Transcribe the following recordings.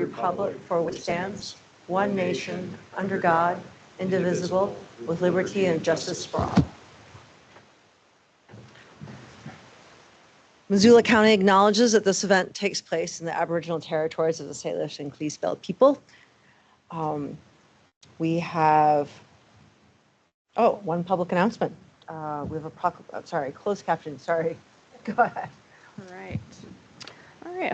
republic for which stands one nation, under God, indivisible, with liberty and justice for all. Missoula County acknowledges that this event takes place in the Aboriginal territories of the Salish and Klees Belt people. We have, one public announcement. We have a closed caption, sorry. Go ahead. All right.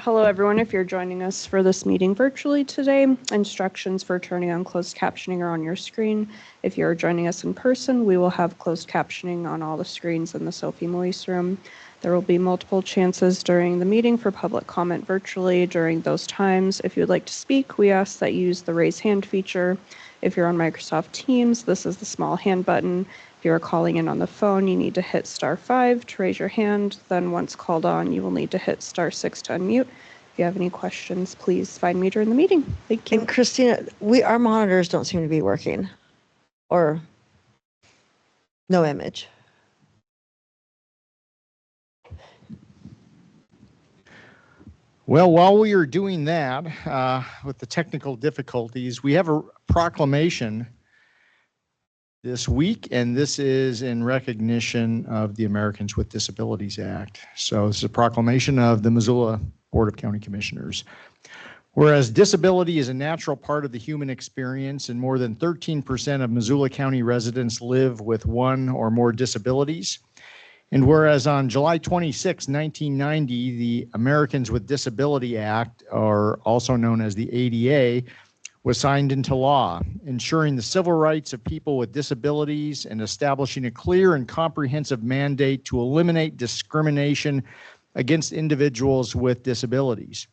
Hello, everyone. If you're joining us for this meeting virtually today, instructions for turning on closed captioning are on your screen. If you're joining us in person, we will have closed captioning on all the screens in the Sophie Moise room. There will be multiple chances during the meeting for public comment virtually during those times. If you would like to speak, we ask that you use the raise hand feature. If you're on Microsoft Teams, this is the small hand button. If you are calling in on the phone, you need to hit *5 to raise your hand. Then once called on, you will need to hit *6 to unmute. If you have any questions, please find me during the meeting. Thank you. And Christina, our monitors don't seem to be working, or no image. Well, while we are doing that, with the technical difficulties, we have a proclamation this week, and this is in recognition of the Americans with Disabilities Act. So this is a proclamation of the Missoula Board of County Commissioners. Whereas disability is a natural part of the human experience, and more than 13% of Missoula County residents live with one or more disabilities. And whereas on July 26, 1990, the Americans with Disability Act, or also known as the ADA, was signed into law, ensuring the civil rights of people with disabilities and establishing a clear and comprehensive mandate to eliminate discrimination against individuals with disabilities.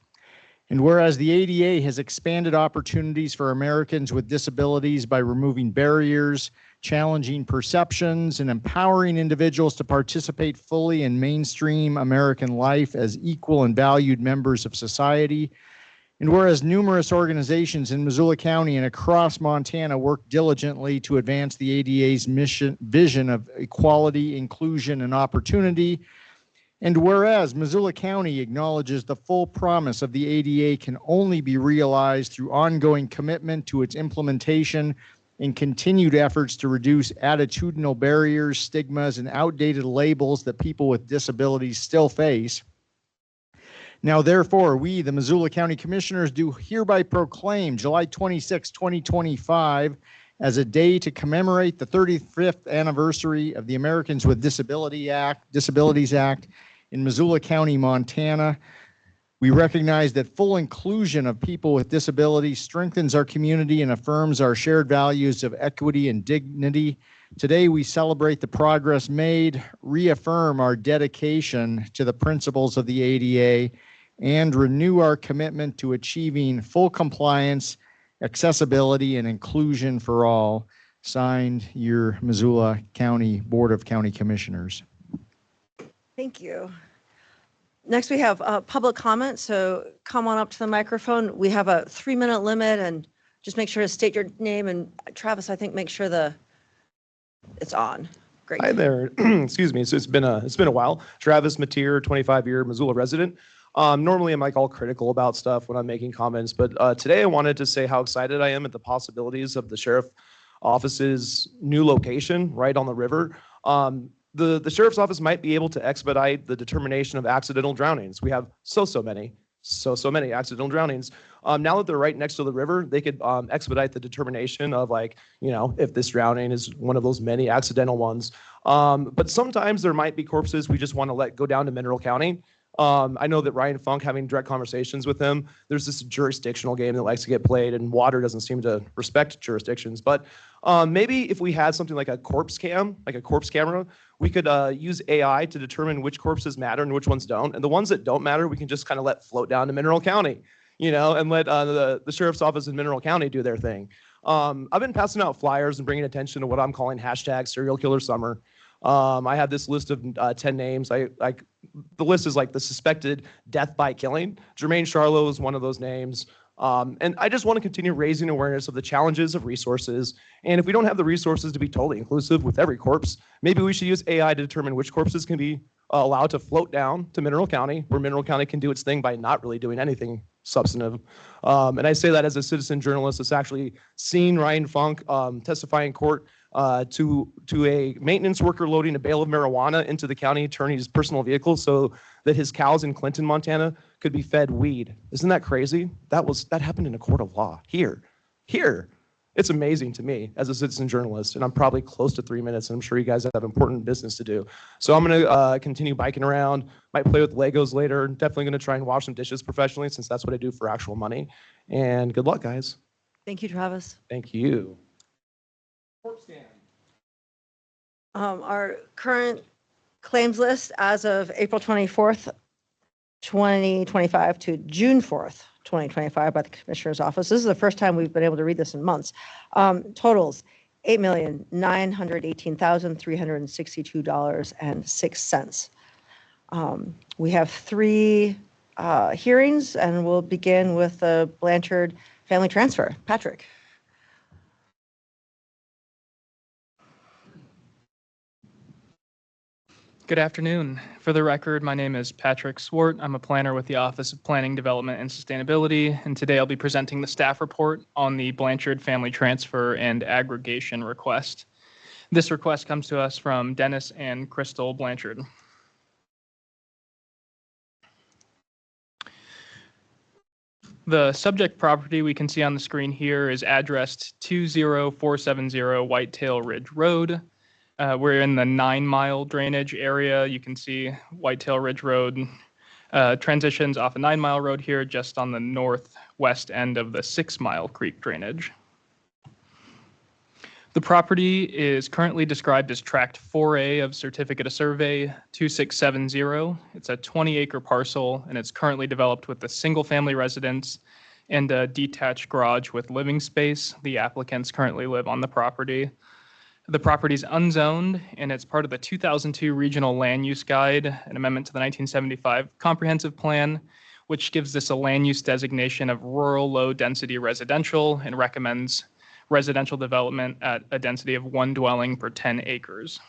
And whereas the ADA has expanded opportunities for Americans with disabilities by removing barriers, challenging perceptions, and empowering individuals to participate fully in mainstream American life as equal and valued members of society. And whereas numerous organizations in Missoula County and across Montana work diligently to advance the ADA's vision of equality, inclusion, and opportunity. And whereas Missoula County acknowledges the full promise of the ADA can only be realized through ongoing commitment to its implementation and continued efforts to reduce attitudinal barriers, stigmas, and outdated labels that people with disabilities still face. Now, therefore, we, the Missoula County Commissioners, do hereby proclaim July 26, 2025 as a day to commemorate the 35th anniversary of the Americans with Disabilities Act in Missoula County, Montana. We recognize that full inclusion of people with disabilities strengthens our community and affirms our shared values of equity and dignity. Today, we celebrate the progress made, reaffirm our dedication to the principles of the ADA, and renew our commitment to achieving full compliance, accessibility, and inclusion for all. Signed, your Missoula County Board of County Commissioners. Thank you. Next, we have public comment, so come on up to the microphone. We have a 3-minute limit, and just make sure to state your name. And Travis, I think make sure it's on. Great. Hi there. Excuse me. So it's been a while. Travis Mateer, 25-year Missoula resident. Normally I'm all critical about stuff when I'm making comments, but today I wanted to say how excited I am at the possibilities of the sheriff office's new location right on the river. The sheriff's office might be able to expedite the determination of accidental drownings. We have so many accidental drownings. Now that they're right next to the river, they could expedite the determination of if this drowning is one of those many accidental ones. But sometimes there might be corpses we just want to let go down to Mineral County. I know that Ryan Funk, having direct conversations with him, there's this jurisdictional game that likes to get played, and water doesn't seem to respect jurisdictions. But maybe if we had something like a corpse camera, we could use AI to determine which corpses matter and which ones don't. And the ones that don't matter, we can just kind of let float down to Mineral County, and let the sheriff's office in Mineral County do their thing. I've been passing out flyers and bringing attention to what I'm calling #SerialKillerSummer. I have this list of 10 names. The list is like the suspected death by killing. Jermaine Charlo is one of those names. And I just want to continue raising awareness of the challenges of resources. And if we don't have the resources to be totally inclusive with every corpse, maybe we should use AI to determine which corpses can be allowed to float down to Mineral County, where Mineral County can do its thing by not really doing anything substantive. And I say that as a citizen journalist that's actually seen Ryan Funk testify in court to a maintenance worker loading a bale of marijuana into the county attorney's personal vehicle so that his cows in Clinton, Montana could be fed weed. Isn't that crazy? That happened in a court of law here. It's amazing to me as a citizen journalist, and I'm probably close to 3 minutes, and I'm sure you guys have important business to do. So I'm gonna continue biking around, might play with Legos later, definitely gonna try and wash some dishes professionally since that's what I do for actual money. And good luck, guys. Thank you, Travis. Thank you. Our current claims list as of April 24th, 2025 to June 4th, 2025 by the Commissioner's Office. This is the first time we've been able to read this in months. Totals, $8,918,362.06. We have 3 hearings, and we'll begin with the Blanchard family transfer. Patrick. Good afternoon. For the record, my name is Patrick Swart. I'm a planner with the Office of Planning, Development, and Sustainability, and today I'll be presenting the staff report on the Blanchard family transfer and aggregation request. This request comes to us from Dennis and Crystal Blanchard. The subject property we can see on the screen here is addressed 20470 Whitetail Ridge Road. We're in the 9-mile drainage area. You can see Whitetail Ridge Road transitions off a 9-mile road here just on the northwest end of the 6-mile creek drainage. The property is currently described as Tract 4A of Certificate of Survey 2670. It's a 20-acre parcel, and it's currently developed with a single-family residence and a detached garage with living space. The applicants currently live on the property. The property is unzoned, and it's part of the 2002 Regional Land Use Guide, an amendment to the 1975 Comprehensive Plan, which gives this a land use designation of rural low-density residential and recommends residential development at a density of 1 dwelling per 10 acres.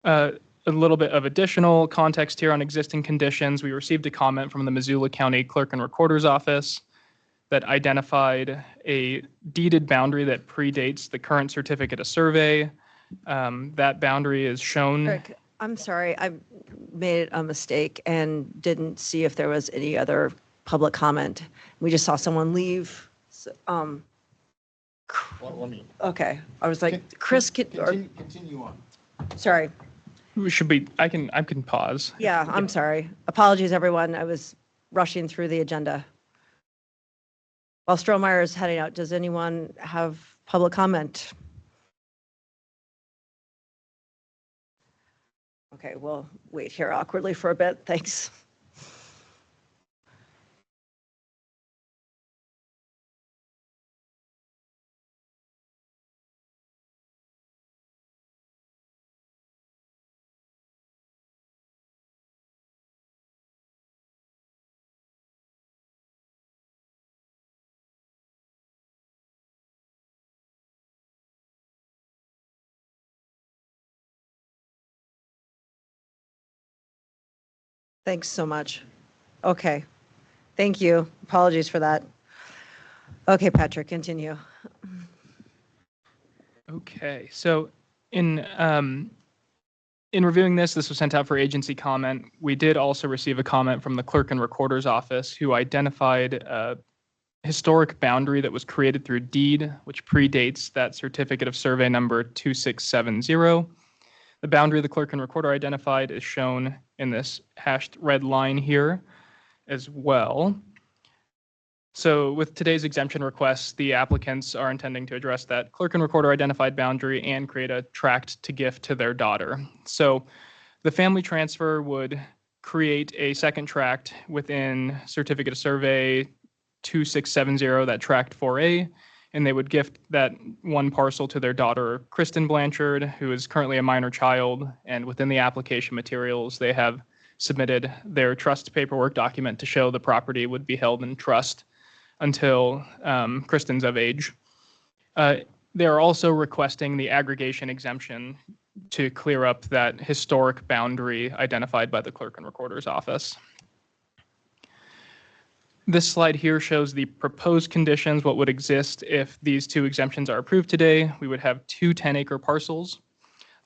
A little bit of additional context here on existing conditions. We received a comment from the Missoula County Clerk and Recorder's Office that identified a deeded boundary that predates the current certificate of survey. That boundary is shown. Eric, I'm sorry, I made a mistake and didn't see if there was any other public comment. We just saw someone leave. Okay, I was like, Chris, Continue on. sorry. I can pause. Yeah, I'm sorry. Apologies, everyone. I was rushing through the agenda. While Strohmeyer is heading out, does anyone have public comment? Okay, we'll wait here awkwardly for a bit. Thanks. Thanks so much. Okay, thank you. Apologies for that. Okay, Patrick, continue. Okay, so in reviewing this was sent out for agency comment. We did also receive a comment from the Clerk and Recorder's Office who identified a historic boundary that was created through deed, which predates that certificate of survey number 2670. The boundary the Clerk and Recorder identified is shown in this hashed red line here as well. So with today's exemption request, the applicants are intending to address that Clerk and Recorder identified boundary and create a tract to gift to their daughter. So the family transfer would create a second tract within Certificate of Survey 2670, that Tract 4A, and they would gift that one parcel to their daughter, Kristen Blanchard, who is currently a minor child, and within the application materials, they have submitted their trust paperwork document to show the property would be held in trust until Kristen's of age. They're also requesting the aggregation exemption to clear up that historic boundary identified by the Clerk and Recorder's Office. This slide here shows the proposed conditions, what would exist if these two exemptions are approved today. We would have two 10-acre parcels.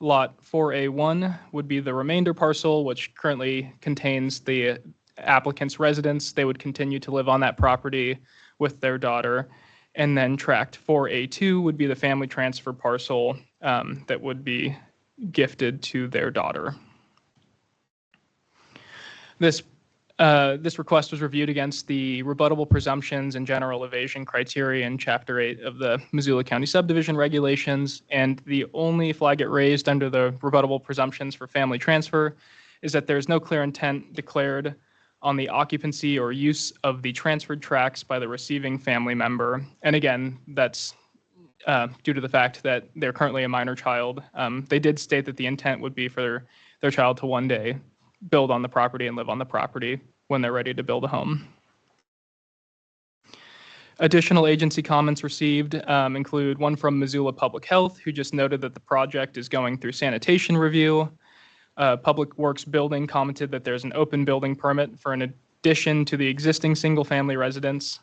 Lot 4A1 would be the remainder parcel, which currently contains the applicant's residence. They would continue to live on that property with their daughter. And then tract 4A2 would be the family transfer parcel that would be gifted to their daughter. This request was reviewed against the rebuttable presumptions and general evasion criteria in Chapter 8 of the Missoula County Subdivision Regulations, and the only flag it raised under the rebuttable presumptions for family transfer is that there is no clear intent declared on the occupancy or use of the transferred tracts by the receiving family member. And again, that's due to the fact that they're currently a minor child. They did state that the intent would be for their child to one day build on the property and live on the property when they're ready to build a home. Additional agency comments received include one from Missoula Public Health, who just noted that the project is going through sanitation review. Public Works Building commented that there's an open building permit for an addition to the existing single-family residence.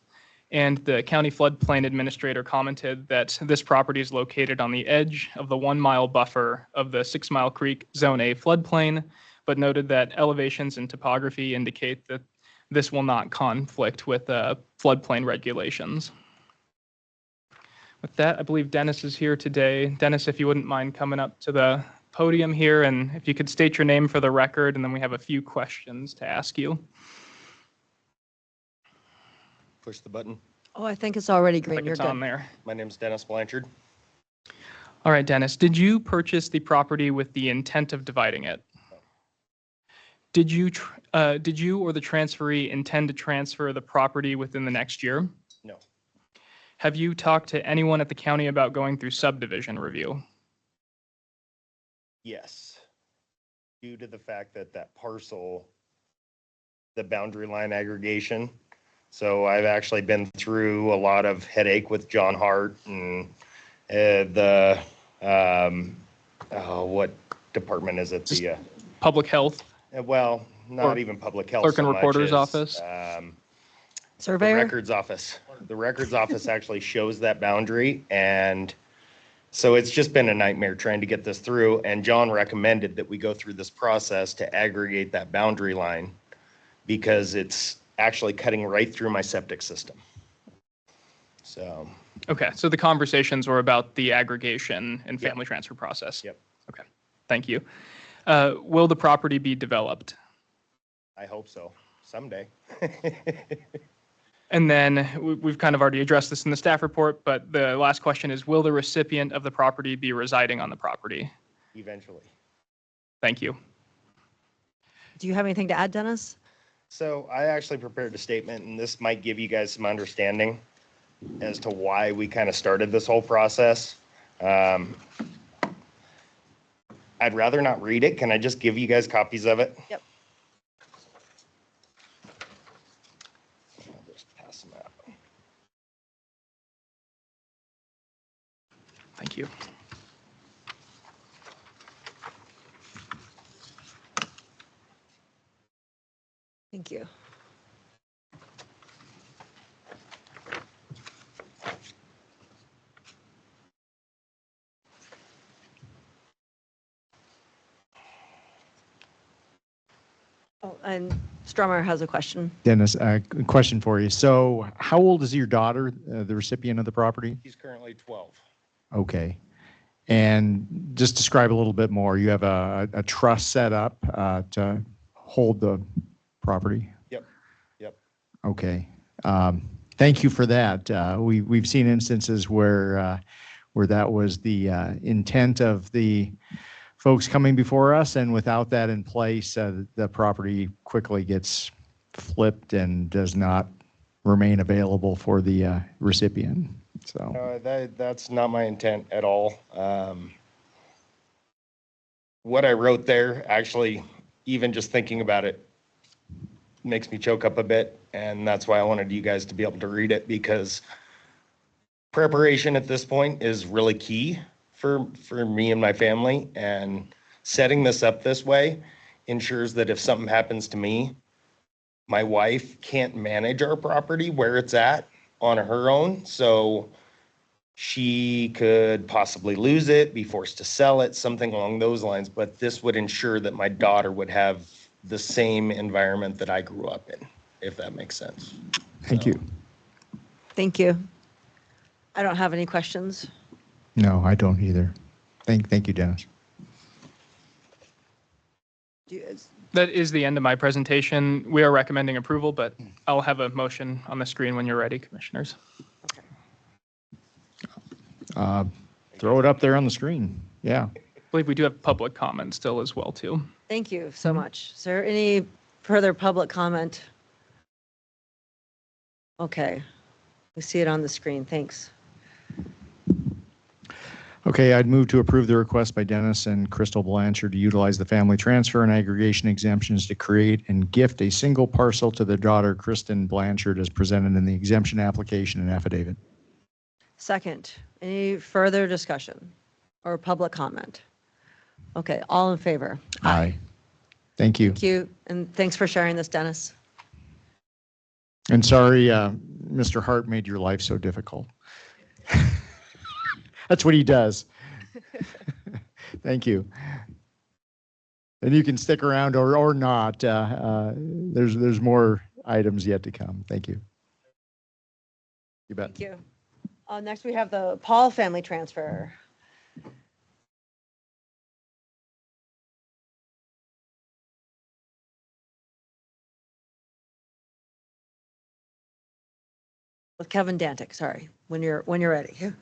And the County Floodplain Administrator commented that this property is located on the edge of the 1 mile buffer of the 6 Mile Creek Zone A floodplain, but noted that elevations and topography indicate that this will not conflict with floodplain regulations. With that, I believe Dennis is here today. Dennis, if you wouldn't mind coming up to the podium here, and if you could state your name for the record, and then we have a few questions to ask you. Push the button. Oh, I think it's already I green. think You're it's on good. there. My name's Dennis Blanchard. All right, Dennis, did you purchase the property with the intent of dividing it? Did you or the transferee intend to transfer the property within the next year? No. Have you talked to anyone at the county about going through subdivision review? Yes. Due to the fact that that parcel, the boundary line aggregation. So I've actually been through a lot of headache with John Hart and what department is it? The Public health, well, not Or even public health. clerk and so much recorder's as, office? The Surveyor? records office. The records office actually shows that boundary, and so it's just been a nightmare trying to get this through. And John recommended that we go through this process to aggregate that boundary line because it's actually cutting right through my septic system. So, Okay, so the conversations were about the aggregation and Yep. family transfer process? Yep. Okay, thank you. Will the property be developed? I hope so someday. And then we've kind of already addressed this in the staff report, but the last question is, will the recipient of the property be residing on the property? Eventually. Thank you. Do you have anything to add, Dennis? So I actually prepared a statement, and this might give you guys some understanding as to why we kind of started this whole process. I'd rather not read it. Can I just give you guys copies of it? Yep. I'll just pass them out. Thank you. Thank you. Oh, and Strummer has a question. Dennis, a question for you. So how old is your daughter, the recipient of the property? He's currently 12. Okay. And just describe a little bit more. You have a trust set up to hold the property? Yep. Yep. Okay. Thank you for that. We've seen instances where that was the intent of the folks coming before us, and without that in place, the property quickly gets flipped and does not remain available for the recipient. So, That's not my intent at all. What I wrote there, actually, even just thinking about it, makes me choke up a bit. And that's why I wanted you guys to be able to read it, because preparation at this point is really key for me and my family. And setting this up this way ensures that if something happens to me, my wife can't manage our property where it's at on her own. So she could possibly lose it, be forced to sell it, something along those lines. But this would ensure that my daughter would have the same environment that I grew up in, if that makes sense. Thank you. Thank you. I don't have any questions. No, I don't either. Thank you, Dennis. That is the end of my presentation. We are recommending approval, but I'll have a motion on the screen when you're ready, commissioners. Throw it up there on the screen. Yeah. I believe we do have public comment still as well, too. Thank you so much. Is there any further public comment? Okay. We see it on the screen. Thanks. Okay, I'd move to approve the request by Dennis and Crystal Blanchard to utilize the family transfer and aggregation exemptions to create and gift a single parcel to their daughter, Kristen Blanchard, as presented in the exemption application and affidavit. Second, any further discussion or public comment? Okay, all in favor? Aye. Thank you. Thank you, and thanks for sharing this, Dennis. And sorry, Mr. Hart made your life so difficult. That's what he does. Thank you. And you can stick around or not. There's more items yet to come. Thank you. You bet. Thank you. Next, we have the Paul family transfer. With Kevin Dantic, sorry, when you're ready.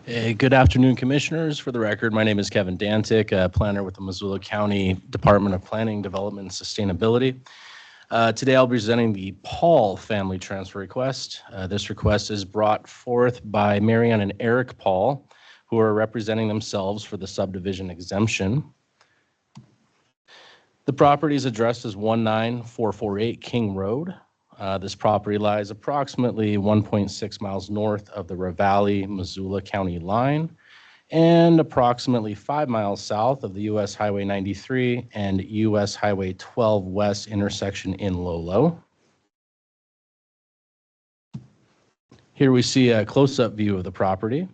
Hey, good afternoon, commissioners. For the record, my name is Kevin Dantic, a planner with the Missoula County Department of Planning, Development, and Sustainability. Today, I'll be presenting the Paul family transfer request. This request is brought forth by Marianne and Eric Paul, who are representing themselves for the subdivision exemption. The property is addressed as 19448 King Road. This property lies approximately 1.6 miles north of the Ravalli, Missoula County line and approximately 5 miles south of the U.S. Highway 93 and U.S. Highway 12 West intersection in Lolo. Here we see a close-up view of the property.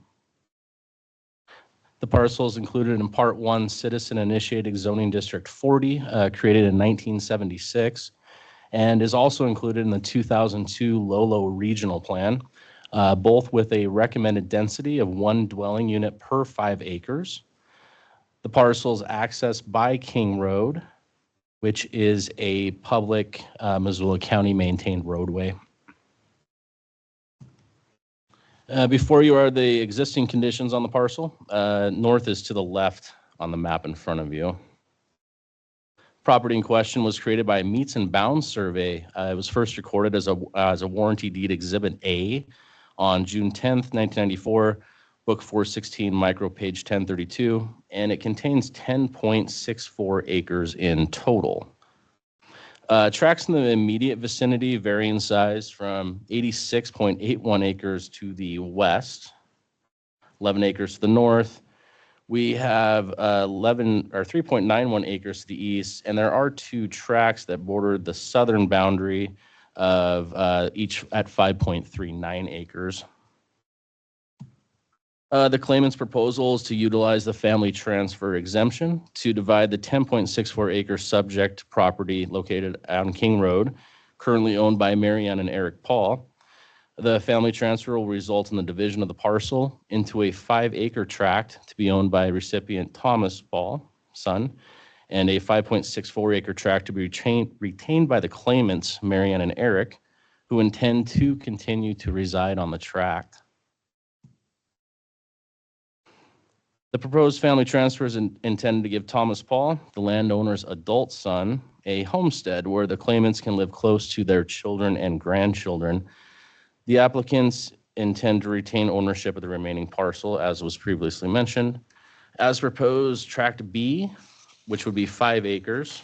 The parcel is included in Part 1 Citizen-Initiated Zoning District 40, created in 1976. And is also included in the 2002 Lolo Regional Plan, both with a recommended density of 1 dwelling unit per 5 acres. The parcel is accessed by King Road, which is a public Missoula County maintained roadway. Before you are the existing conditions on the parcel. North is to the left on the map in front of you. Property in question was created by a meets and bounds survey. It was first recorded as a warranty deed Exhibit A on June 10th, 1994, Book 416, micro page 1032, and it contains 10.64 acres in total. Tracts in the immediate vicinity vary in size from 86.81 acres to the west, 11 acres to the north. We have 3.91 acres to the east, and there are 2 tracts that border the southern boundary of each at 5.39 acres. The claimant's proposal is to utilize the family transfer exemption to divide the 10.64 acre subject property located on King Road, currently owned by Marianne and Eric Paul. The family transfer will result in the division of the parcel into a 5-acre tract to be owned by recipient Thomas Paul, son, and a 5.64 acre tract to be retained by the claimants, Marianne and Eric, who intend to continue to reside on the tract. The proposed family transfer is intended to give Thomas Paul, the landowner's adult son, a homestead where the claimants can live close to their children and grandchildren. The applicants intend to retain ownership of the remaining parcel, as was previously mentioned. As proposed, Tract B, which would be 5 acres,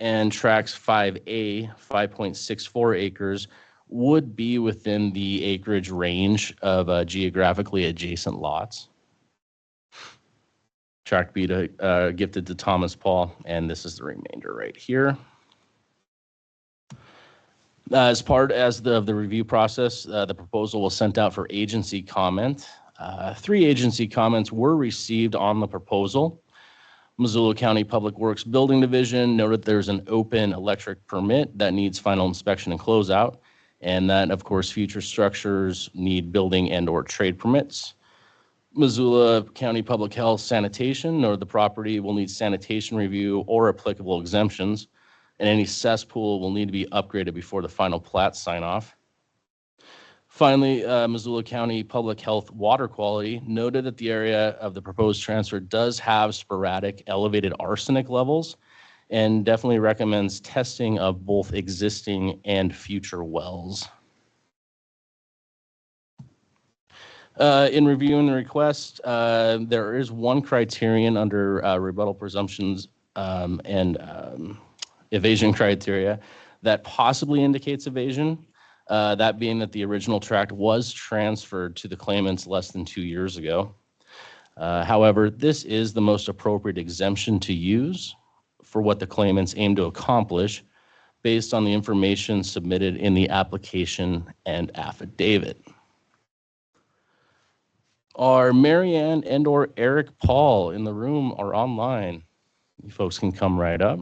and tracts 5A, 5.64 acres, would be within the acreage range of geographically adjacent lots. Tract B gifted to Thomas Paul, and this is the remainder right here. As part of the review process, the proposal was sent out for agency comment. 3 agency comments were received on the proposal. Missoula County Public Works Building Division noted there's an open electric permit that needs final inspection and closeout, and that, of course, future structures need building and/or trade permits. Missoula County Public Health Sanitation noted the property will need sanitation review or applicable exemptions, and any cesspool will need to be upgraded before the final plat sign-off. Finally, Missoula County Public Health Water Quality noted that the area of the proposed transfer does have sporadic elevated arsenic levels and definitely recommends testing of both existing and future wells. In reviewing the request, there is one criterion under rebuttal presumptions and evasion criteria that possibly indicates evasion. That being that the original tract was transferred to the claimants less than 2 years ago. However, this is the most appropriate exemption to use for what the claimants aim to accomplish based on the information submitted in the application and affidavit. Are Marianne and/or Eric Paul in the room or online? You folks can come right up.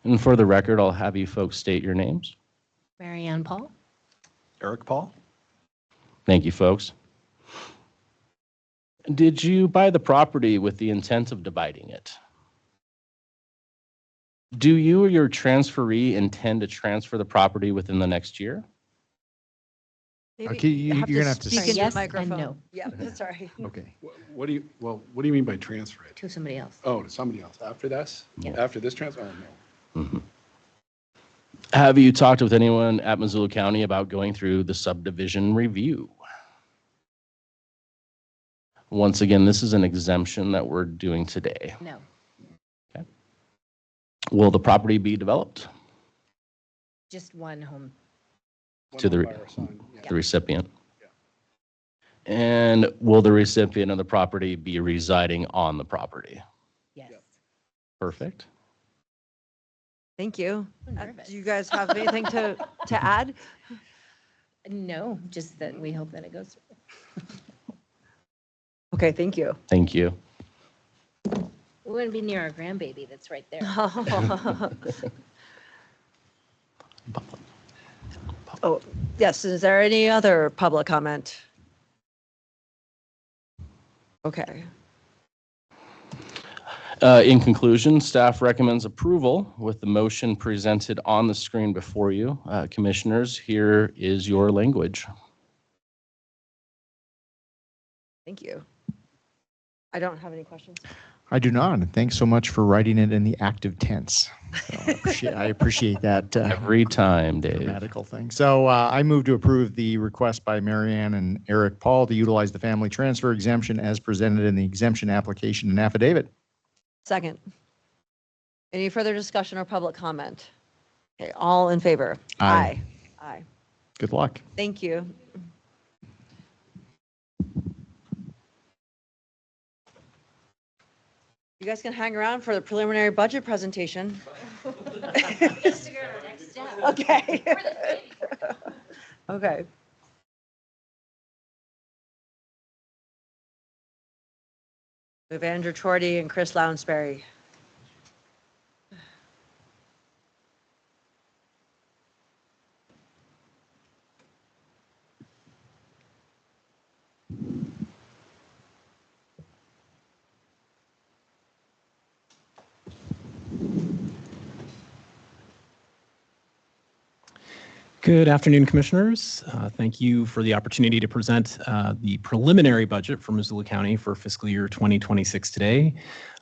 And for the record, I'll have you folks state your names. Marianne Paul. Eric Paul. Thank you, folks. Did you buy the property with the intent of dividing it? Do you or your transferee intend to transfer the property within the next year? Maybe Okay, you're gonna have to speak Sorry, into the yes and microphone. no. Yeah, sorry. Okay. What do you mean by transfer it? To somebody else. Oh, to somebody else after this? Yeah. After this transfer? Oh, no. Mm-hmm. Have you talked with anyone at Missoula County about going through the subdivision review? Once again, this is an exemption that we're doing today. No. Okay. Will the property be developed Just one home. to the, One by our son, yeah. the recipient? Yeah. And will the recipient of the property be residing on the property? Yes. Yep. Perfect. Thank you. I'm nervous. Do you guys have anything to add? No, just that we hope that it goes through. Okay, thank you. Thank you. We wouldn't be near our grandbaby that's right there. Oh, yes, is there any other public comment? Okay, In conclusion, staff recommends approval with the motion presented on the screen before you. Commissioners, here is your language. thank you. I don't have any questions. I do not, and thanks so much for writing it in the active tense. So I appreciate that Every time, Dave. grammatical thing. So I move to approve the request by Marianne and Eric Paul to utilize the family transfer exemption as presented in the exemption application and affidavit. Second. Any further discussion or public comment? Okay, all in favor? Aye. Aye. Good luck. Thank you. You guys can hang around for the preliminary budget presentation. Okay. Okay. We have Andrew Chorty and Chris Lounsbury. Good afternoon, Commissioners. Thank you for the opportunity to present the preliminary budget for Missoula County for fiscal year 2026 today.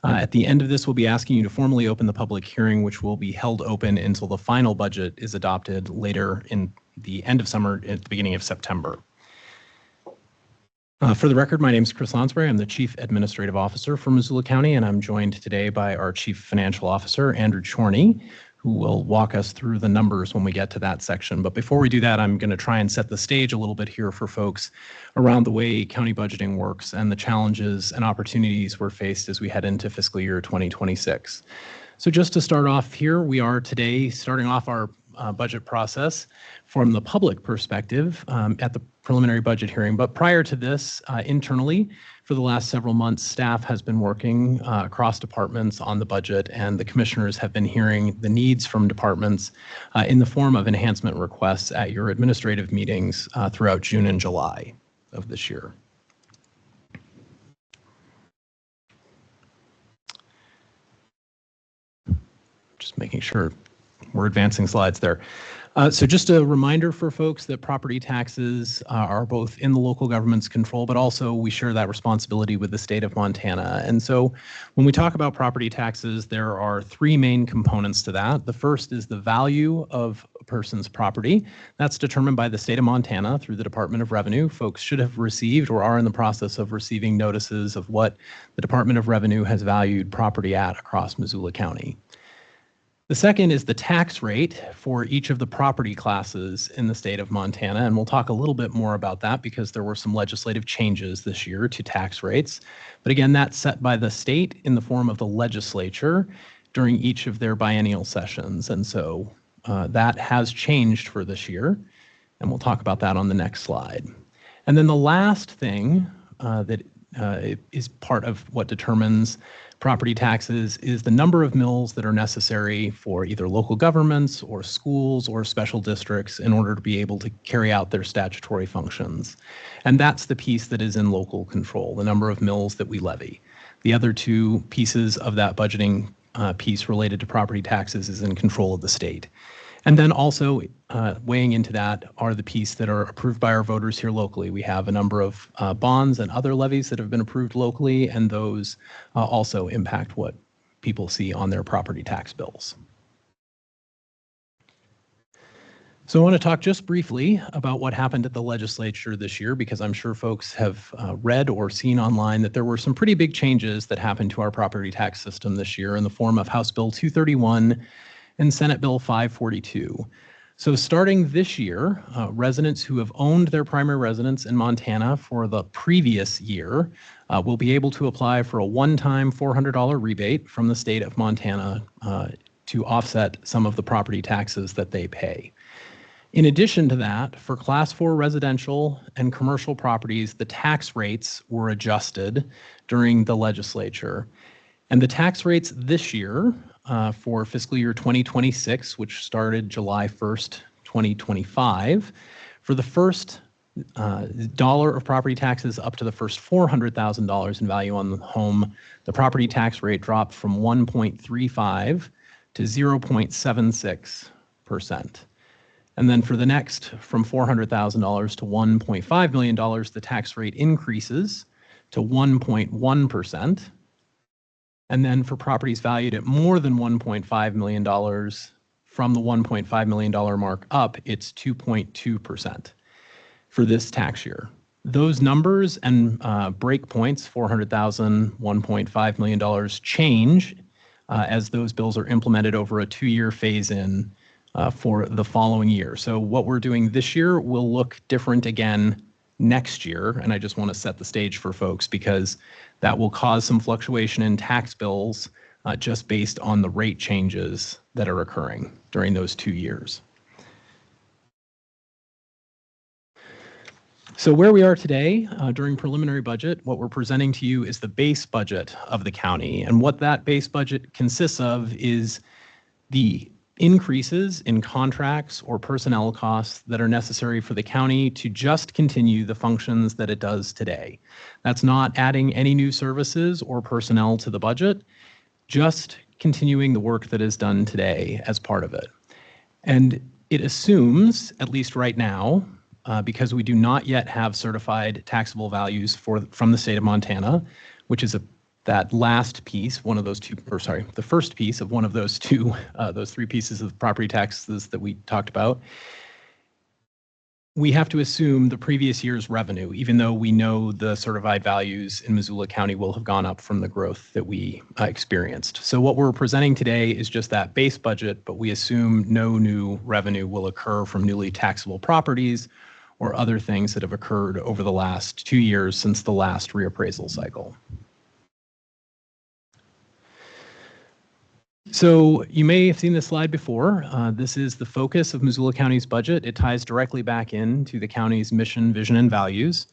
At the end of this, we'll be asking you to formally open the public hearing, which will be held open until the final budget is adopted later in the end of summer at the beginning of September. For the record, my name is Chris Lonsbury. I'm the Chief Administrative Officer for Missoula County, and I'm joined today by our Chief Financial Officer, Andrew Chorney, who will walk us through the numbers when we get to that section. But before we do that, I'm going to try and set the stage a little bit here for folks around the way county budgeting works and the challenges and opportunities we're faced as we head into fiscal year 2026. So just to start off here, we are today starting off our budget process from the public perspective at the preliminary budget hearing. But prior to this, internally, for the last several months, staff has been working across departments on the budget, and the commissioners have been hearing the needs from departments in the form of enhancement requests at your administrative meetings throughout June and July of this year. Just making sure we're advancing slides there. So just a reminder for folks that property taxes are both in the local government's control, but also we share that responsibility with the state of Montana. And so when we talk about property taxes, there are three main components to that. The first is the value of a person's property. That's determined by the state of Montana through the Department of Revenue. Folks should have received or are in the process of receiving notices of what the Department of Revenue has valued property at across Missoula County. The second is the tax rate for each of the property classes in the state of Montana, and we'll talk a little bit more about that because there were some legislative changes this year to tax rates. But again, that's set by the state in the form of the legislature during each of their biennial sessions, and so that has changed for this year, and we'll talk about that on the next slide. And then the last thing that is part of what determines property taxes is the number of mills that are necessary for either local governments or schools or special districts in order to be able to carry out their statutory functions. And that's the piece that is in local control, the number of mills that we levy. The other two pieces of that budgeting piece related to property taxes is in control of the state. And then also weighing into that are the piece that are approved by our voters here locally. We have a number of bonds and other levies that have been approved locally, and those also impact what people see on their property tax bills. So I want to talk just briefly about what happened at the legislature this year, because I'm sure folks have read or seen online that there were some pretty big changes that happened to our property tax system this year in the form of House Bill 231 and Senate Bill 542. So starting this year, residents who have owned their primary residence in Montana for the previous year will be able to apply for a one-time $400 rebate from the state of Montana to offset some of the property taxes that they pay. In addition to that, for Class 4 residential and commercial properties, the tax rates were adjusted during the legislature. And the tax rates this year for fiscal year 2026, which started July 1st, 2025, for the first dollar of property taxes up to the first $400,000 in value on the home, the property tax rate dropped from 1.35 to 0.76%. And then for the next, from $400,000 to $1.5 million, the tax rate increases to 1.1%. And then for properties valued at more than $1.5 million, from the $1.5 million mark up, it's 2.2% for this tax year. Those numbers and breakpoints, $400,000, $1.5 million, change as those bills are implemented over a 2-year phase-in for the following year. So what we're doing this year will look different again next year, and I just want to set the stage for folks because that will cause some fluctuation in tax bills just based on the rate changes that are occurring during those 2 years. So where we are today during preliminary budget, what we're presenting to you is the base budget of the county. And what that base budget consists of is the increases in contracts or personnel costs that are necessary for the county to just continue the functions that it does today. That's not adding any new services or personnel to the budget, just continuing the work that is done today as part of it. And it assumes, at least right now, because we do not yet have certified taxable values from the state of Montana, which is that last piece, one of those two, or sorry, the first piece of one of those two, those three pieces of property taxes that we talked about. we have to assume the previous year's revenue, even though we know the certified values in Missoula County will have gone up from the growth that we experienced. So what we're presenting today is just that base budget, but we assume no new revenue will occur from newly taxable properties or other things that have occurred over the last 2 years since the last reappraisal cycle. So you may have seen this slide before. This is the focus of Missoula County's budget. It ties directly back into the county's mission, vision, and values.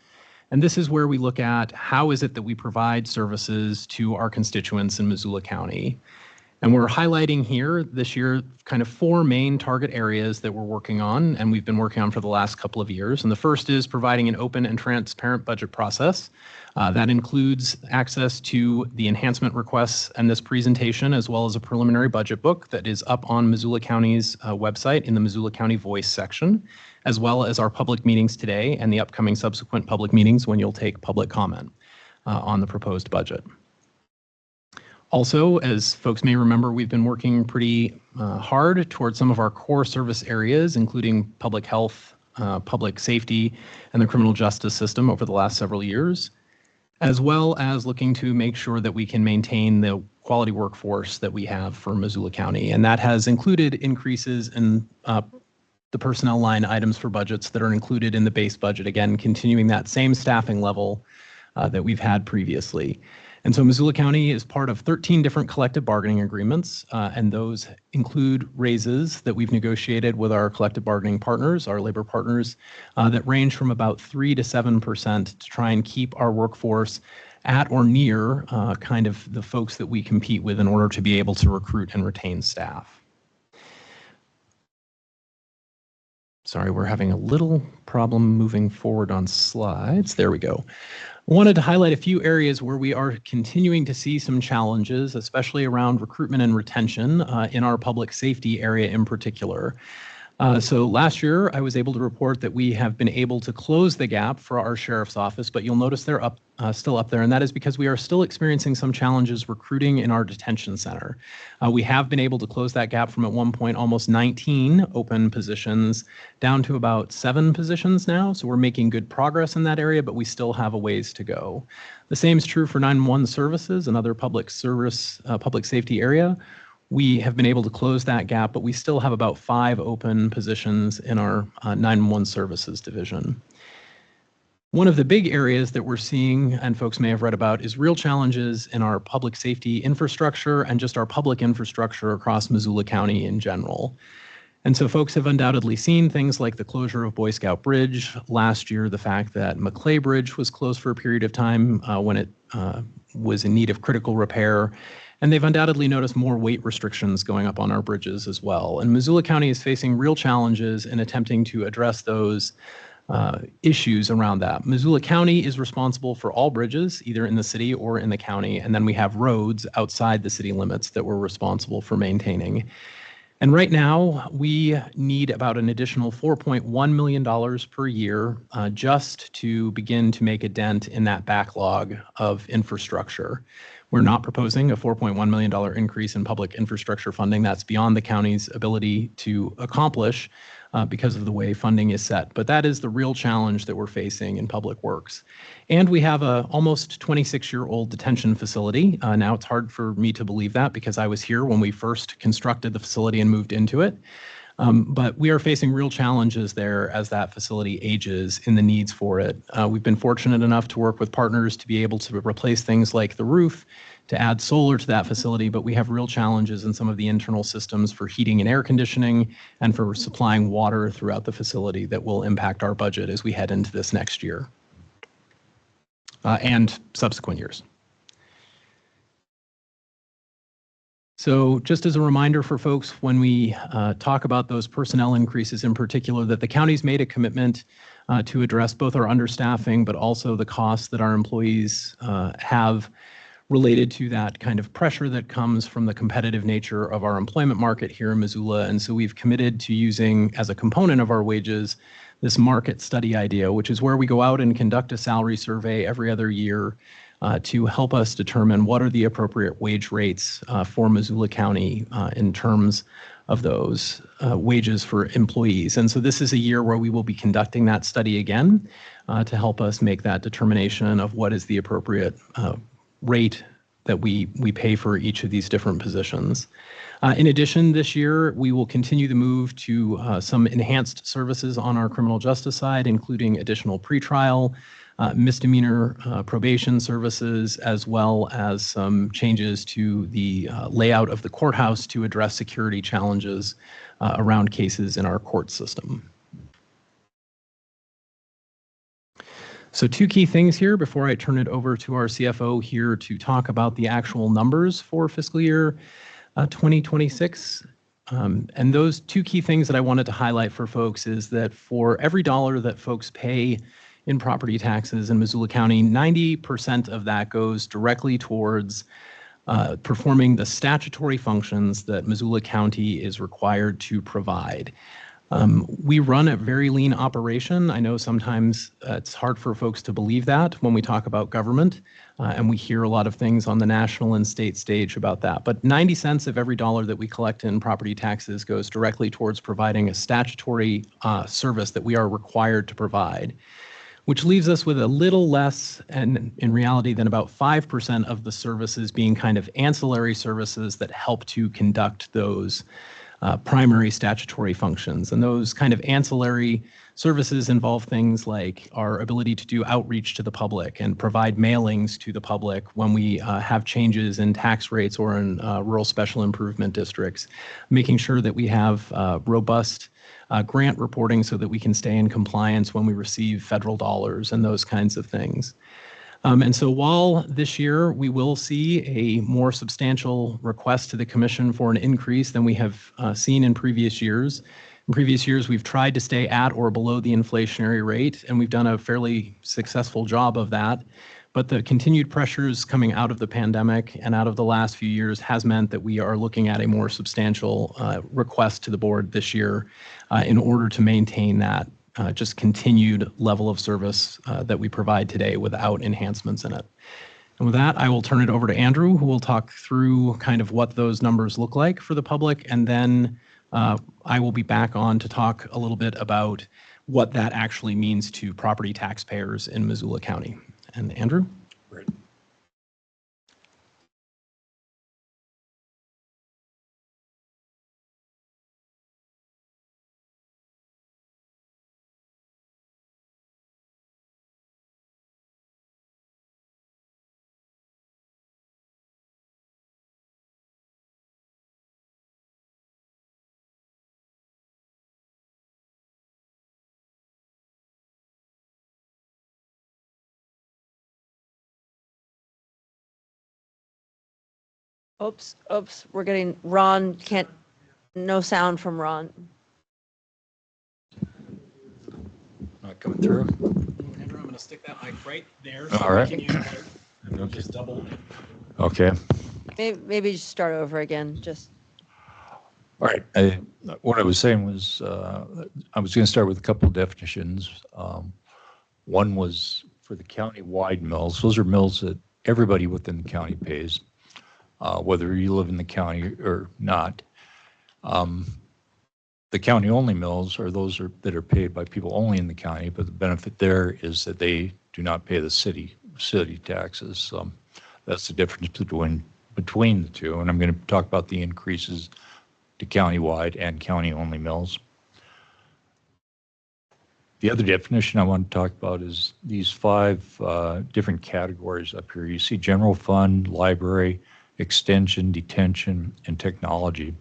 And this is where we look at how is it that we provide services to our constituents in Missoula County. And we're highlighting here this year kind of 4 main target areas that we're working on and we've been working on for the last couple of years. And the first is providing an open and transparent budget process. That includes access to the enhancement requests and this presentation, as well as a preliminary budget book that is up on Missoula County's website in the Missoula County Voice section, as well as our public meetings today and the upcoming subsequent public meetings when you'll take public comment on the proposed budget. Also, as folks may remember, we've been working pretty hard towards some of our core service areas, including public health, public safety, and the criminal justice system over the last several years, as well as looking to make sure that we can maintain the quality workforce that we have for Missoula County. And that has included increases in the personnel line items for budgets that are included in the base budget, again, continuing that same staffing level that we've had previously. And so Missoula County is part of 13 different collective bargaining agreements, and those include raises that we've negotiated with our collective bargaining partners, our labor partners, that range from about 3 to 7% to try and keep our workforce at or near kind of the folks that we compete with in order to be able to recruit and retain staff. Sorry, we're having a little problem moving forward on slides. There we go. I wanted to highlight a few areas where we are continuing to see some challenges, especially around recruitment and retention in our public safety area in particular. So last year, I was able to report that we have been able to close the gap for our sheriff's office, but you'll notice they're still up there, and that is because we are still experiencing some challenges recruiting in our detention center. We have been able to close that gap from at one point almost 19 open positions down to about 7 positions now, so we're making good progress in that area, but we still have a ways to go. The same is true for 911 services, another public safety area. We have been able to close that gap, but we still have about 5 open positions in our 911 services division. One of the big areas that we're seeing, and folks may have read about, is real challenges in our public safety infrastructure and just our public infrastructure across Missoula County in general. And so folks have undoubtedly seen things like the closure of Boy Scout Bridge last year, the fact that McClay Bridge was closed for a period of time when it was in need of critical repair. And they've undoubtedly noticed more weight restrictions going up on our bridges as well. And Missoula County is facing real challenges in attempting to address those issues around that. Missoula County is responsible for all bridges, either in the city or in the county. And then we have roads outside the city limits that we're responsible for maintaining. And right now, we need about an additional $4.1 million per year just to begin to make a dent in that backlog of infrastructure. We're not proposing a $4.1 million increase in public infrastructure funding. That's beyond the county's ability to accomplish because of the way funding is set. But that is the real challenge that we're facing in public works. And we have a almost 26-year-old detention facility. Now it's hard for me to believe that because I was here when we first constructed the facility and moved into it. But we are facing real challenges there as that facility ages in the needs for it. We've been fortunate enough to work with partners to be able to replace things like the roof, to add solar to that facility, but we have real challenges in some of the internal systems for heating and air conditioning and for supplying water throughout the facility that will impact our budget as we head into this next year and subsequent years. So just as a reminder for folks, when we talk about those personnel increases in particular, that the county's made a commitment to address both our understaffing, but also the costs that our employees have related to that kind of pressure that comes from the competitive nature of our employment market here in Missoula. And so we've committed to using as a component of our wages this market study idea, which is where we go out and conduct a salary survey every other year to help us determine what are the appropriate wage rates for Missoula County in terms of those wages for employees. And so this is a year where we will be conducting that study again to help us make that determination of what is the appropriate rate that we pay for each of these different positions. In addition, this year, we will continue the move to some enhanced services on our criminal justice side, including additional pretrial, misdemeanor probation services, as well as some changes to the layout of the courthouse to address security challenges around cases in our court system. So two key things here before I turn it over to our CFO here to talk about the actual numbers for fiscal year 2026. And those two key things that I wanted to highlight for folks is that for every dollar that folks pay in property taxes in Missoula County, 90% of that goes directly towards performing the statutory functions that Missoula County is required to provide. We run a very lean operation. I know sometimes it's hard for folks to believe that when we talk about government, and we hear a lot of things on the national and state stage about that. But 90 cents of every dollar that we collect in property taxes goes directly towards providing a statutory service that we are required to provide, which leaves us with a little less, and in reality, than about 5% of the services being kind of ancillary services that help to conduct those primary statutory functions. And those kind of ancillary services involve things like our ability to do outreach to the public and provide mailings to the public when we have changes in tax rates or in rural special improvement districts, making sure that we have robust grant reporting so that we can stay in compliance when we receive federal dollars and those kinds of things. And so while this year we will see a more substantial request to the commission for an increase than we have seen in previous years, we've tried to stay at or below the inflationary rate, and we've done a fairly successful job of that. But the continued pressures coming out of the pandemic and out of the last few years has meant that we are looking at a more substantial request to the board this year in order to maintain that just continued level of service that we provide today without enhancements in it. And with that, I will turn it over to Andrew, who will talk through kind of what those numbers look like for the public, and then I will be back on to talk a little bit about what that actually means to property taxpayers in Missoula County. And Andrew? Great. Oops, we're getting Ron, no sound from Ron. Not coming through. Andrew, I'm going to stick that mic right there. All right. Okay. Just double. Okay. Maybe just start over again, just. All right. What I was saying was I was going to start with a couple of definitions. One was for the county-wide mills. Those are mills that everybody within the county pays, whether you live in the county or not. The county-only mills are those that are paid by people only in the county, but the benefit there is that they do not pay the city taxes. That's the difference between the two, and I'm going to talk about the increases to county-wide and county-only mills. The other definition I want to talk about is these 5 different categories up here. You see general fund, library, extension, detention, and technology.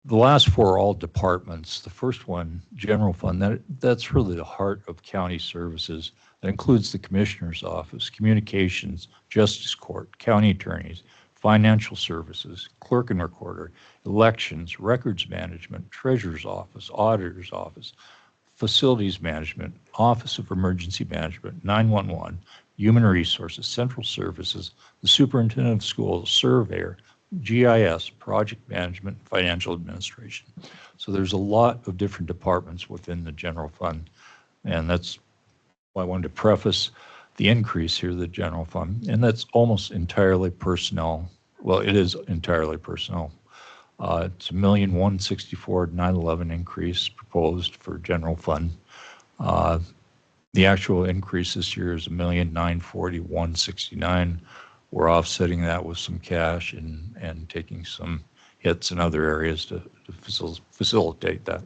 The last 4 are all departments. The first one, general fund, that's really the heart of county services. That includes the commissioner's office, communications, justice court, county attorneys, financial services, clerk and recorder, elections, records management, treasurer's office, auditor's office, facilities management, office of emergency management, 911, human resources, central services, the superintendent of schools, surveyor, GIS, project management, financial administration. So there's a lot of different departments within the general fund, and that's why I wanted to preface the increase here, the general fund, and that's almost entirely personnel. Well, it is entirely personnel. It's $1,164,911 increase proposed for general fund. The actual increase this year is $1,941,69. We're offsetting that with some cash and taking some hits in other areas to facilitate that.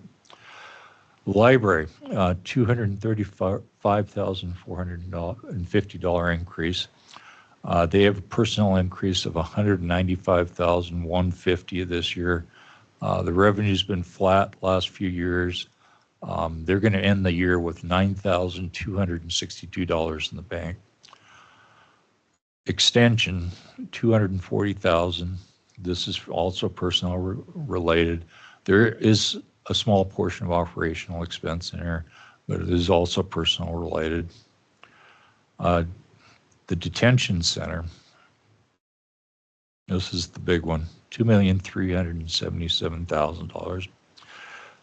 Library, $235,450 increase. They have a personnel increase of $195,150 this year. The revenue's been flat last few years. They're going to end the year with $9,262 in the bank. Extension, $240,000. This is also personnel related. There is a small portion of operational expense in here, but it is also personnel related. The detention center, this is the big one, $2,377,000.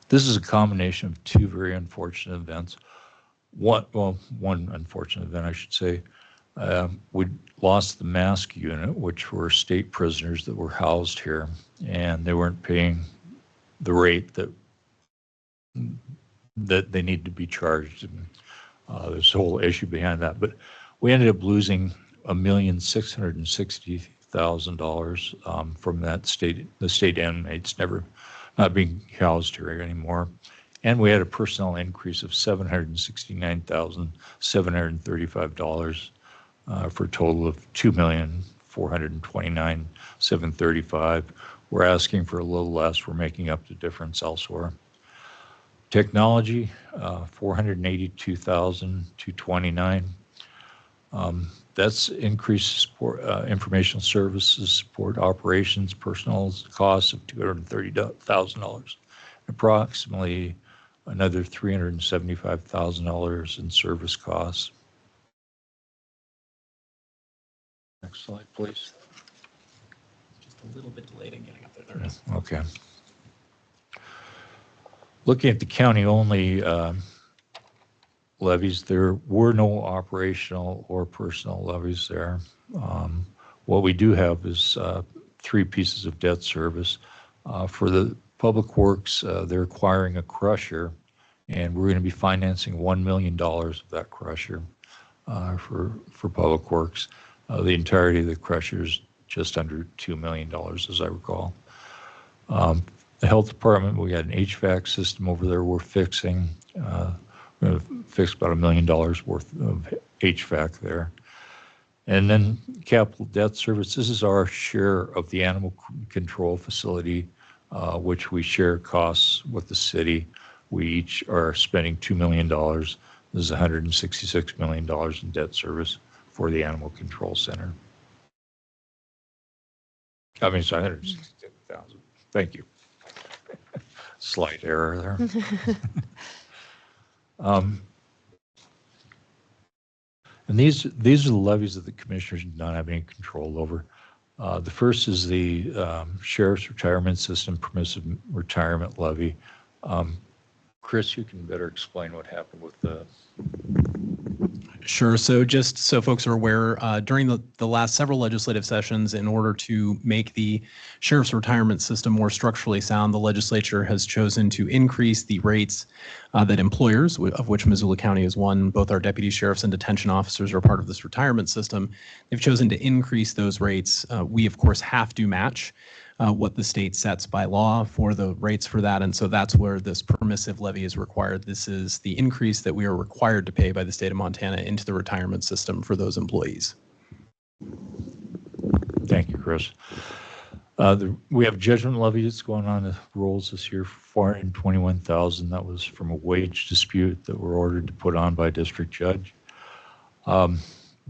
This is a combination of two very unfortunate events. One unfortunate event, I should say. We lost the mask unit, which were state prisoners that were housed here, and they weren't paying the rate that they need to be charged. And, there's a whole issue behind that. But we ended up losing $1,660,000 from that the state inmates not being housed here anymore. And we had a personnel increase of $769,735 for a total of $2,429,735. We're asking for a little less. We're making up the difference elsewhere. Technology, $482,229. That's increased support, informational services, support operations, personnel costs of $230,000. Approximately another $375,000 in service costs. Next slide, please. Just a little bit delayed in getting up there. There it is. Okay. Looking at the county-only levies, there were no operational or personnel levies there. What we do have is 3 pieces of debt service. For the Public Works, they're acquiring a crusher, and we're going to be financing $1 million of that crusher for Public Works. The entirety of the crusher is just under $2 million, as I recall. The health department, we got an HVAC system over there we're fixing. We're going to fix about $1 million worth of HVAC there. And then capital debt service, this is our share of the animal control facility, which we share costs with the city. We each are spending $2 million. This is $166 million in debt service for the animal control center. I mean, it's $166,000. Thank you. Slight error there. And these are the levies that the commissioners do not have any control over. The first is the Sheriff's Retirement System Permissive Retirement Levy. Chris, you can better explain what happened with the... Sure. So just so folks are aware, during the last several legislative sessions, in order to make the sheriff's retirement system more structurally sound, the legislature has chosen to increase the rates that employers, of which Missoula County is one, both our deputy sheriffs and detention officers are part of this retirement system. They've chosen to increase those rates. We, of course, have to match what the state sets by law for the rates for that. And so that's where this permissive levy is required. This is the increase that we are required to pay by the state of Montana into the retirement system for those employees. Thank you, Chris. We have judgment levy that's going on the rolls this year for $421,000. That was from a wage dispute that we're ordered to put on by a district judge.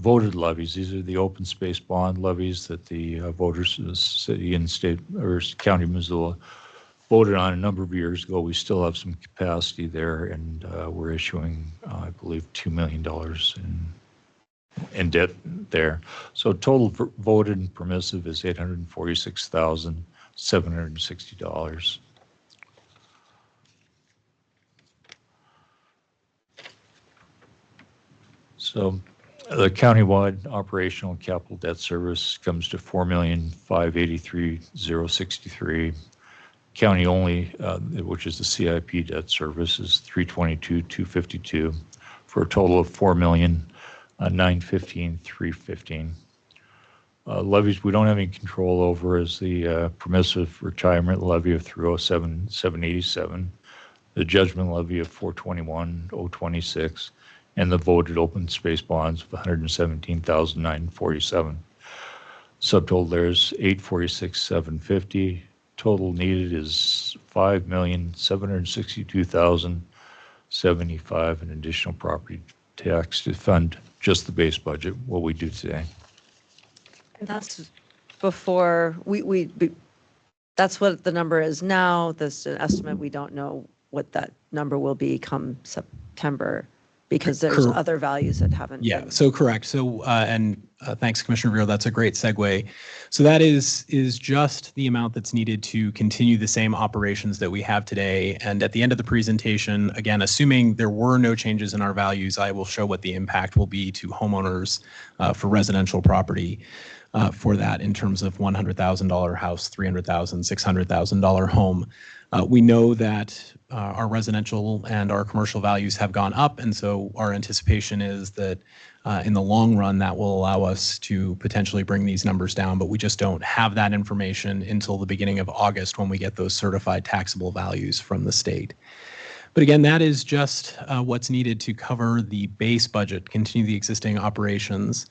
Voted levies, these are the open space bond levies that the voters in the city and state or county of Missoula voted on a number of years ago. We still have some capacity there, and we're issuing, I believe, $2 million in debt there. So total voted and permissive is $846,760. So The countywide operational capital debt service comes to $4,583,063. County only, which is the CIP debt service, is $322,252 for a total of $4,915,315. Levies we don't have any control over is the permissive retirement levy of $307,787, the judgment levy of $421,026, and the voted open space bonds of $117,947. Subtotal there is $846,750. Total needed is $5,762,075 in additional property tax to fund just the base budget, what we do today. And that's before that's what the number is now. This is an estimate. We don't know what that number will be come September because there's other values that haven't been. So correct. So, thanks, Commissioner Vero. That's a great segue. So that is just the amount that's needed to continue the same operations that we have today. And at the end of the presentation, again, assuming there were no changes in our values, I will show what the impact will be to homeowners for residential property for that in terms of $100,000 house, $300,000, $600,000 home. We know that our residential and our commercial values have gone up, and so our anticipation is that in the long run that will allow us to potentially bring these numbers down, but we just don't have that information until the beginning of August when we get those certified taxable values from the state. But again, that is just what's needed to cover the base budget, continue the existing operations.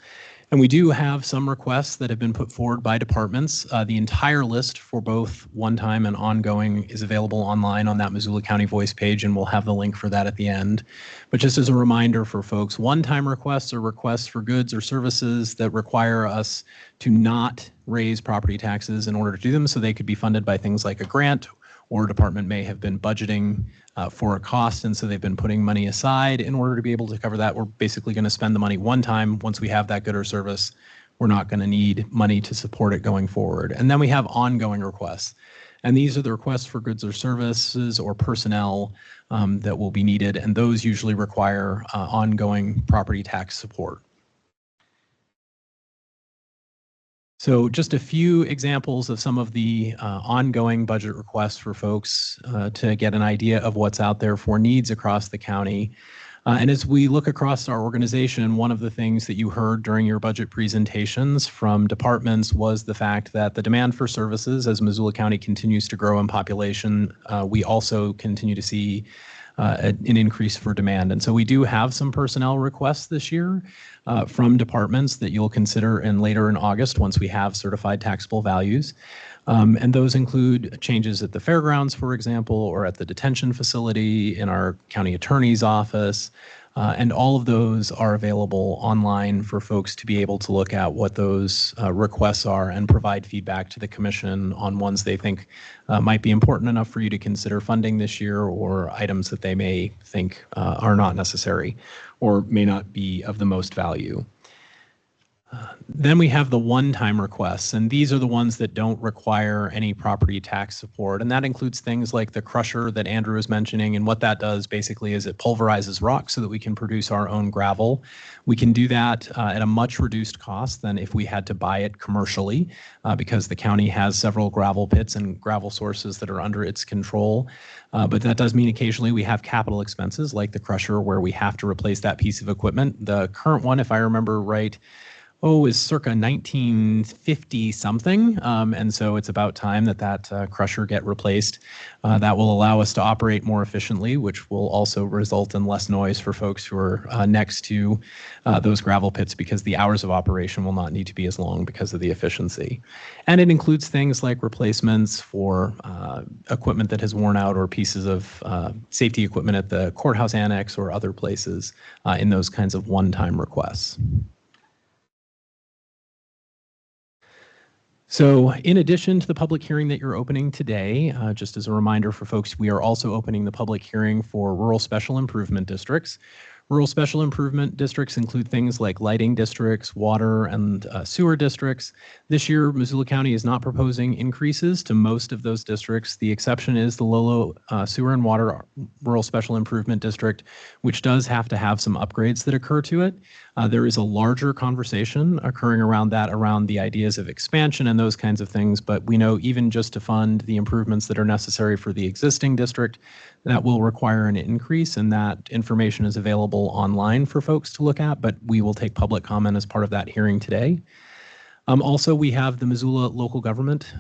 And we do have some requests that have been put forward by departments. The entire list for both one-time and ongoing is available online on that Missoula County Voice page, and we'll have the link for that at the end. But just as a reminder for folks, one-time requests are requests for goods or services that require us to not raise property taxes in order to do them, so they could be funded by things like a grant, or a department may have been budgeting for a cost, and so they've been putting money aside in order to be able to cover that. We're basically going to spend the money one time. Once we have that good or service, we're not going to need money to support it going forward. And then we have ongoing requests. And these are the requests for goods or services or personnel that will be needed, and those usually require ongoing property tax support. So just a few examples of some of the ongoing budget requests for folks to get an idea of what's out there for needs across the county. And as we look across our organization, one of the things that you heard during your budget presentations from departments was the fact that the demand for services, as Missoula County continues to grow in population, we also continue to see an increase for demand. And so we do have some personnel requests this year from departments that you'll consider later in August once we have certified taxable values. And those include changes at the fairgrounds, for example, or at the detention facility, in our county attorney's office. And all of those are available online for folks to be able to look at what those requests are and provide feedback to the commission on ones they think might be important enough for you to consider funding this year, or items that they may think are not necessary or may not be of the most value. Then we have the one-time requests, and these are the ones that don't require any property tax support. And that includes things like the crusher that Andrew was mentioning. And what that does basically is it pulverizes rock so that we can produce our own gravel. We can do that at a much reduced cost than if we had to buy it commercially, because the county has several gravel pits and gravel sources that are under its control. But that does mean occasionally we have capital expenses like the crusher, where we have to replace that piece of equipment. The current one, if I remember right, is circa 1950 something. And so it's about time that crusher get replaced. That will allow us to operate more efficiently, which will also result in less noise for folks who are next to those gravel pits, because the hours of operation will not need to be as long because of the efficiency. And it includes things like replacements for equipment that has worn out, or pieces of safety equipment at the courthouse annex or other places in those kinds of one-time requests. So in addition to the public hearing that you're opening today, just as a reminder for folks, we are also opening the public hearing for rural special improvement districts. Rural special improvement districts include things like lighting districts, water and sewer districts. This year, Missoula County is not proposing increases to most of those districts. The exception is the Lolo Sewer and Water Rural Special Improvement District, which does have to have some upgrades that occur to it. There is a larger conversation occurring around that, around the ideas of expansion and those kinds of things, but we know even just to fund the improvements that are necessary for the existing district, that will require an increase, and that information is available online for folks to look at, but we will take public comment as part of that hearing today. Also, we have the Missoula Local Government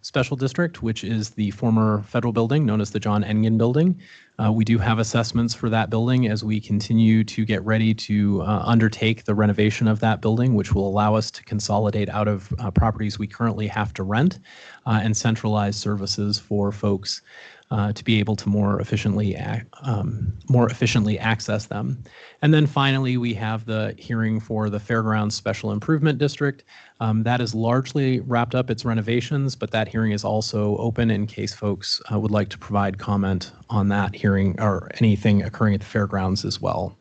Special District, which is the former federal building known as the John Engen Building. We do have assessments for that building as we continue to get ready to undertake the renovation of that building, which will allow us to consolidate out of properties we currently have to rent and centralize services for folks to be able to more efficiently access them. And then finally, we have the hearing for the Fairgrounds Special Improvement District. That is largely wrapped up its renovations, but that hearing is also open in case folks would like to provide comment on that hearing or anything occurring at the fairgrounds as well.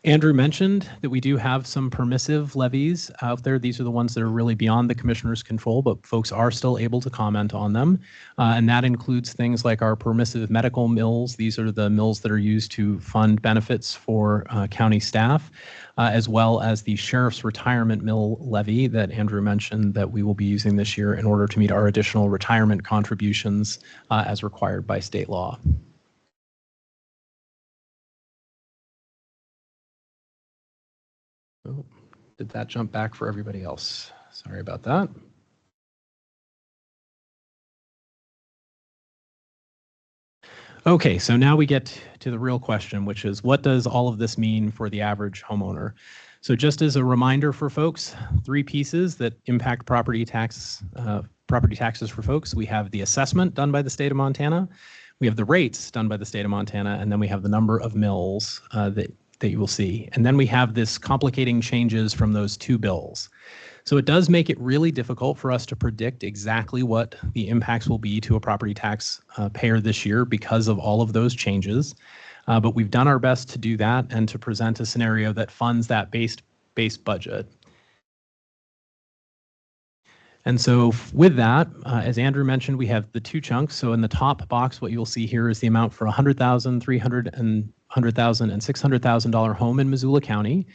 Andrew mentioned that we do have some permissive levies out there. These are the ones that are really beyond the commissioner's control, but folks are still able to comment on them. And that includes things like our permissive medical mills. These are the mills that are used to fund benefits for county staff, as well as the sheriff's retirement mill levy that Andrew mentioned that we will be using this year in order to meet our additional retirement contributions as required by state law. Oh, did that jump back for everybody else? Sorry about that. Okay, so now we get to the real question, which is what does all of this mean for the average homeowner? So just as a reminder for folks, 3 pieces that impact property taxes for folks. We have the assessment done by the state of Montana, we have the rates done by the state of Montana, and then we have the number of mills that you will see. And then we have this complicating changes from those 2 bills. So it does make it really difficult for us to predict exactly what the impacts will be to a property tax payer this year because of all of those changes. But we've done our best to do that and to present a scenario that funds that base budget. And so with that, as Andrew mentioned, we have the 2 chunks. So in the top box, what you'll see here is the amount for $100,000, $300,000, and $600,000 home in Missoula County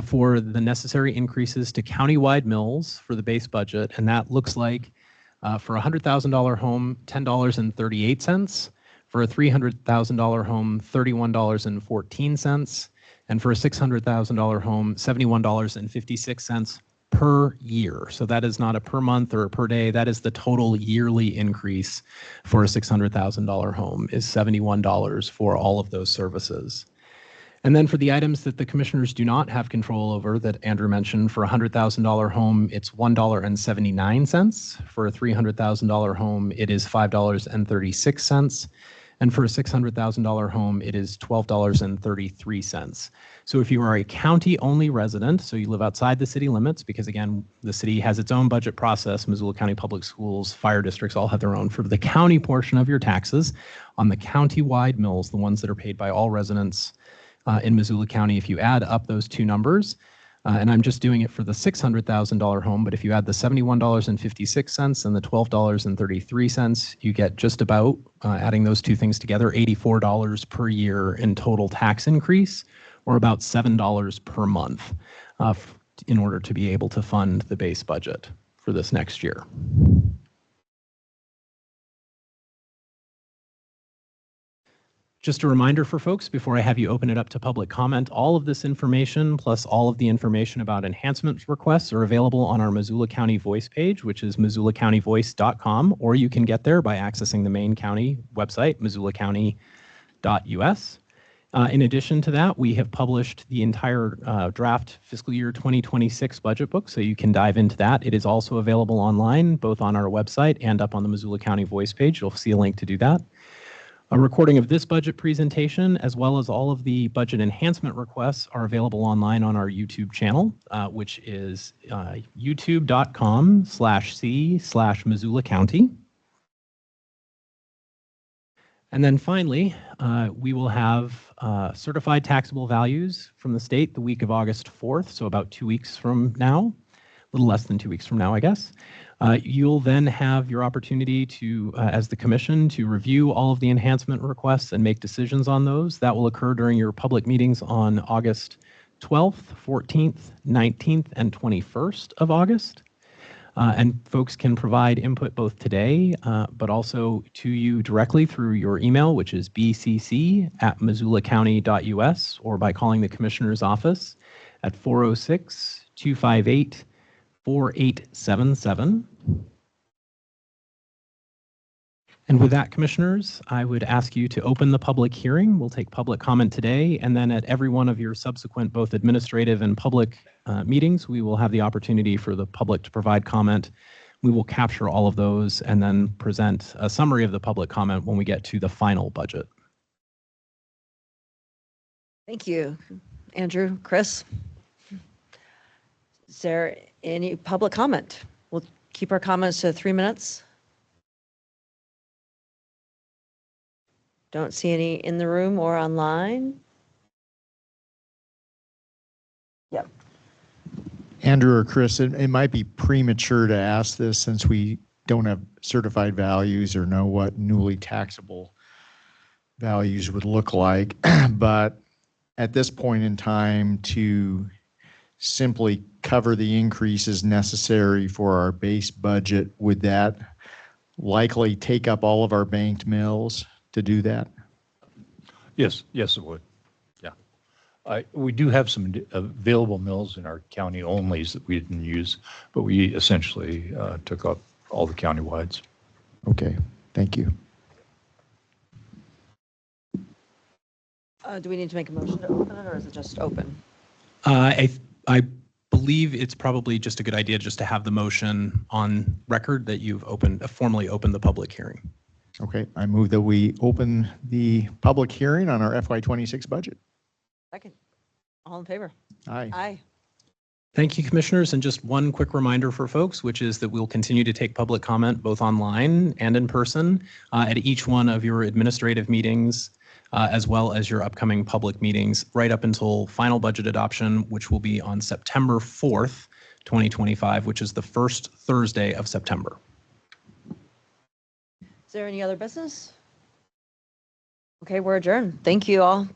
for the necessary increases to countywide mills for the base budget. And that looks like for a $100,000 home, $10.38. For a $300,000 home, $31.14. And for a $600,000 home, $71.56 per year. So that is not a per month or a per day. That is the total yearly increase for a $600,000 home is $71 for all of those services. And then for the items that the commissioners do not have control over that Andrew mentioned, for a $100,000 home, it's $1.79. For a $300,000 home, it is $5.36. And for a $600,000 home, it is $12.33. So if you are a county-only resident, so you live outside the city limits, because again, the city has its own budget process, Missoula County Public Schools, fire districts all have their own. For the county portion of your taxes, on the county-wide mills, the ones that are paid by all residents in Missoula County, if you add up those 2 numbers, and I'm just doing it for the $600,000 home, but if you add the $71.56 and the $12.33, you get just about, adding those 2 things together, $84 per year in total tax increase, or about $7 per month in order to be able to fund the base budget for this next year. Just a reminder for folks before I have you open it up to public comment, all of this information plus all of the information about enhancement requests are available on our Missoula County Voice page, which is missoulacountyvoice.com, or you can get there by accessing the main county website, missoulacounty.us. In addition to that, we have published the entire draft fiscal year 2026 budget book, so you can dive into that. It is also available online, both on our website and up on the Missoula County Voice page. You'll see a link to do that. A recording of this budget presentation, as well as all of the budget enhancement requests, are available online on our YouTube channel, which is youtube.com/c/Missoula County. And then finally, we will have certified taxable values from the state the week of August 4th, so about 2 weeks from now, a little less than 2 weeks from now, I guess. You'll then have your opportunity to, as the commission, to review all of the enhancement requests and make decisions on those. That will occur during your public meetings on August 12th, 14th, 19th, and 21st of August. And folks can provide input both today, but also to you directly through your email, which is bcc@missoulacounty.us, or by calling the Commissioner's office at 406-258-4877. And with that, Commissioners, I would ask you to open the public hearing. We'll take public comment today, and then at every one of your subsequent both administrative and public meetings, we will have the opportunity for the public to provide comment. We will capture all of those and then present a summary of the public comment when we get to the final budget. Thank you, Andrew. Chris? Is there any public comment? We'll keep our comments to 3 minutes. Don't see any in the room or online. Yep. Andrew or Chris, it might be premature to ask this since we don't have certified values or know what newly taxable values would look like. But at this point in time, to simply cover the increases necessary for our base budget, would that likely take up all of our banked mills to do that? Yes, yes, it would. Yeah. We do have some available mills in our county onlys that we didn't use, but we essentially took up all the county-wides. Okay, thank you. Do we need to make a motion to open it, or is it just open? I believe it's probably just a good idea just to have the motion on record that you've formally opened the public hearing. Okay, I move that we open the public hearing on our FY26 budget. Second. All in favor? Aye. Aye. Thank you, Commissioners. And just one quick reminder for folks, which is that we'll continue to take public comment both online and in person at each one of your administrative meetings, as well as your upcoming public meetings, right up until final budget adoption, which will be on September 4th, 2025, which is the first Thursday of September. Is there any other business? Okay, we're adjourned. Thank you all.